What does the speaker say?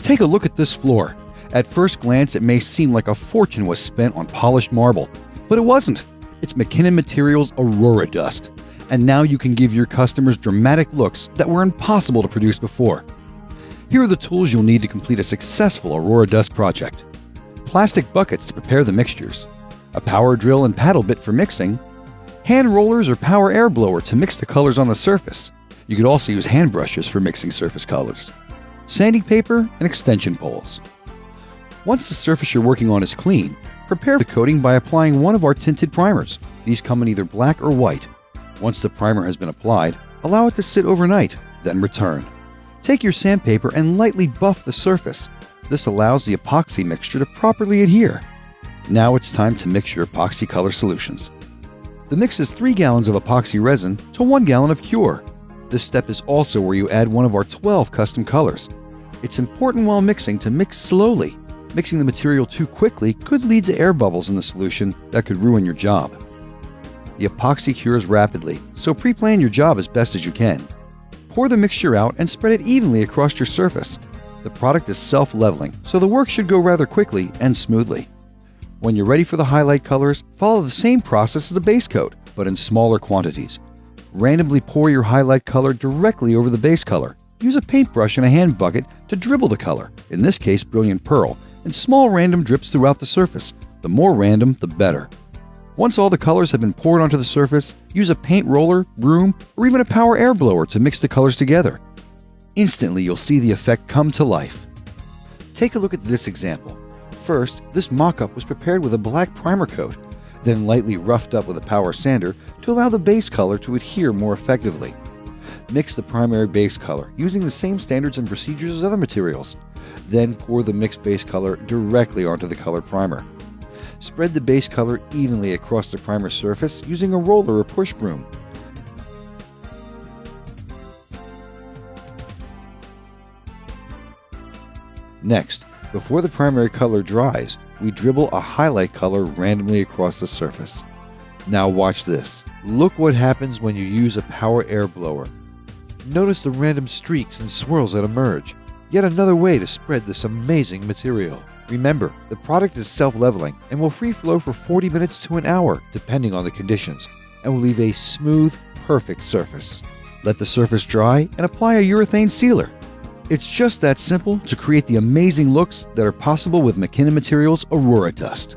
Take a look at this floor. At first glance, it may seem like a fortune was spent on polished marble, but it wasn't. It's McKinnon Materials Aurora Dust, and now you can give your customers dramatic looks that were impossible to produce before. Here are the tools you'll need to complete a successful Aurora Dust project. Plastic buckets to prepare the mixtures, a power drill and paddle bit for mixing, hand rollers or power air blower to mix the colors on the surface. You could also use hand brushes for mixing surface colors, sanding paper, and extension poles. Once the surface you're working on is clean, prepare the coating by applying one of our tinted primers. These come in either black or white. Once the primer has been applied, allow it to sit overnight, then return. Take your sandpaper and lightly buff the surface. This allows the epoxy mixture to properly adhere. Now it's time to mix your epoxy color solutions. The mix is 3 gallons of epoxy resin to 1 gallon of cure. This step is also where you add one of our 12 custom colors. It's important while mixing to mix slowly. Mixing the material too quickly could lead to air bubbles in the solution that could ruin your job. The epoxy cures rapidly, so pre-plan your job as best as you can. Pour the mixture out and spread it evenly across your surface. The product is self-leveling, so the work should go rather quickly and smoothly. When you're ready for the highlight colors, follow the same process as the base coat, but in smaller quantities. Randomly pour your highlight color directly over the base color. Use a paintbrush and a hand bucket to dribble the color, in this case Brilliant Pearl, and small random drips throughout the surface. The more random, the better. Once all the colors have been poured onto the surface, use a paint roller, broom, or even a power air blower to mix the colors together. Instantly, you'll see the effect come to life. Take a look at this example. First, this mock-up was prepared with a black primer coat, then lightly roughed up with a power sander to allow the base color to adhere more effectively. Mix the primary base color using the same standards and procedures as other materials. Then pour the mixed base color directly onto the color primer. Spread the base color evenly across the primer surface using a roller or push broom. Next, before the primary color dries, we dribble a highlight color randomly across the surface. Now watch this. Look what happens when you use a power air blower. Notice the random streaks and swirls that emerge. Yet another way to spread this amazing material. Remember, the product is self-leveling and will free flow for 40 minutes to an hour, depending on the conditions, and will leave a smooth, perfect surface. Let the surface dry and apply a urethane sealer. It's just that simple to create the amazing looks that are possible with McKinnon Materials Aurora Dust.